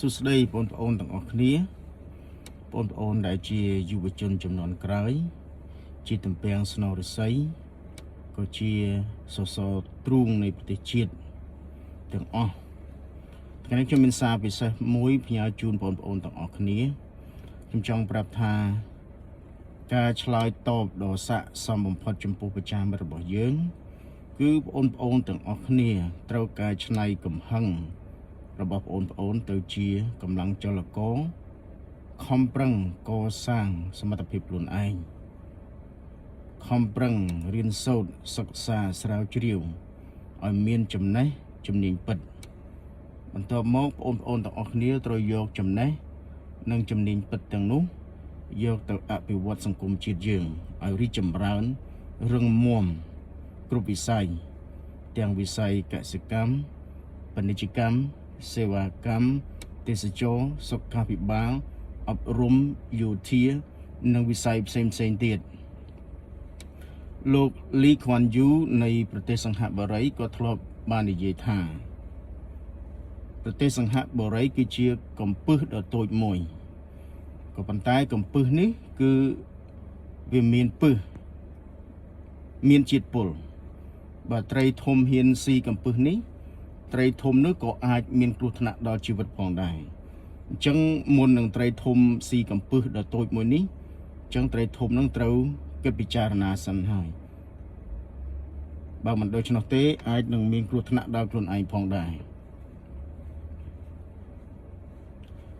សួស្តីបងប្អូនទាំងអស់គ្នាបងប្អូនដែលជាយុវជនចំនួនក្រោយជាតំពាំងស្នងរិស័យក៏ជាសសរទ្រូងនៃប្រទេសជាតិទាំងអស់ថ្ងៃនេះខ្ញុំមានសារពិសេសមួយផ្ញើជូនបងប្អូនទាំងអស់គ្នាខ្ញុំចង់ប្រាប់ថាការឆ្លើយតបដ៏ស័ក្តិសមបំផុតចំពោះប្រជាមិត្តរបស់យើងគឺបងប្អូនទាំងអស់គ្នាត្រូវការច្នៃកំហឹងរបស់បងប្អូនទៅជាកម្លាំងចលករខំប្រឹងកសាងសមត្ថភាពខ្លួនឯងខំប្រឹងរៀនសូត្រសិក្សាស្រាវជ្រាវឲ្យមានចំណេះជំនាញពិតបន្ទាប់មកបងប្អូនទាំងអស់គ្នាត្រូវយកចំណេះនិងជំនាញពិតទាំងនោះយកទៅអភិវឌ្ឍសង្គមជាតិយើងឲ្យរីកចម្រើនរឹងមាំគ្រប់វិស័យទាំងវិស័យកសិកម្មពាណិជ្ជកម្មសេវាកម្មទេសចរណ៍សុខាភិបាលអប់រំយោធានិងវិស័យផ្សេងទៀតលោកលីខ្វាន់យូនៃប្រទេសសិង្ហបុរីក៏ធ្លាប់បាននិយាយថាប្រទេសសិង្ហបុរីគឺជាកំពឹសដ៏តូចមួយក៏ប៉ុន្តែកំពឹសនេះគឺវាមានពឹសមានជាតិពុលបើត្រីធំហ៊ានស៊ីកំពឹសនេះត្រីធំនោះក៏អាចមានគ្រោះថ្នាក់ដល់ជីវិតផងដែរអញ្ចឹងមុននឹងត្រីធំស៊ីកំពឹសដ៏តូចមួយនេះអញ្ចឹងត្រីធំនឹងត្រូវគិតពិចារណាសិនហើយបើមិនដូច្នោះទេអាចនឹងមានគ្រោះថ្នាក់ដល់ខ្លួនឯងផងដែរ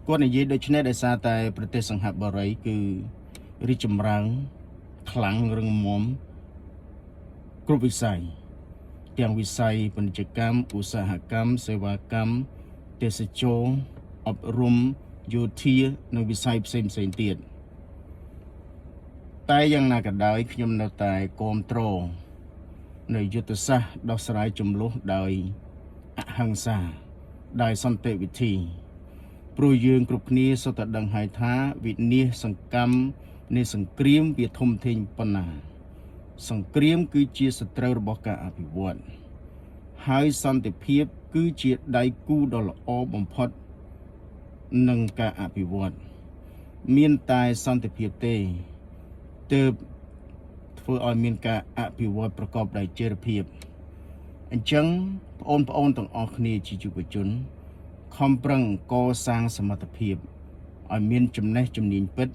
គាត់និយាយដូចនេះដោយសារតែប្រទេសសិង្ហបុរីគឺរីកចម្រើនខ្លាំងរឹងមាំគ្រប់វិស័យទាំងវិស័យពាណិជ្ជកម្មឧស្សាហកម្មសេវាកម្មទេសចរណ៍អប់រំយោធានិងវិស័យផ្សេងទៀតតែយ៉ាងណាក៏ដោយខ្ញុំនៅតែគាំទ្រនៅយុទ្ធសាស្ត្រដោះស្រាយជម្លោះដោយអហិង្សាដោយសន្តិវិធីព្រោះយើងគ្រប់គ្នាសុទ្ធតែដឹងហើយថាវិនាសសកម្មនៃសង្គ្រាមវាធំធេងប៉ុណ្ណាសង្គ្រាមគឺជាសត្រូវរបស់ការអភិវឌ្ឍហើយសន្តិភាពគឺជាដៃគូដ៏ល្អបំផុតនឹងការអភិវឌ្ឍមានតែសន្តិភាពទេទើបធ្វើឲ្យមានការអភិវឌ្ឍប្រកបដោយចីរភាពអញ្ចឹងបងប្អូនទាំងអស់គ្នាជាយុវជនខំប្រឹងកសាងសមត្ថភាពឲ្យមានចំណេះជំនាញពិត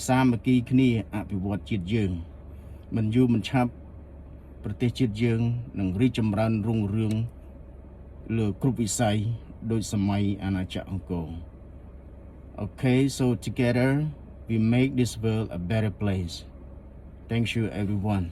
សាមគ្គីគ្នាអភិវឌ្ឍជាតិយើងមិនយូរមិនឆាប់ប្រទេសជាតិយើងនឹងរីកចម្រើនរុងរឿងលើគ្រប់វិស័យដោយសម័យអាណាចក្រអង្គរ Okay, so together we make this world a better place. Thank you everyone.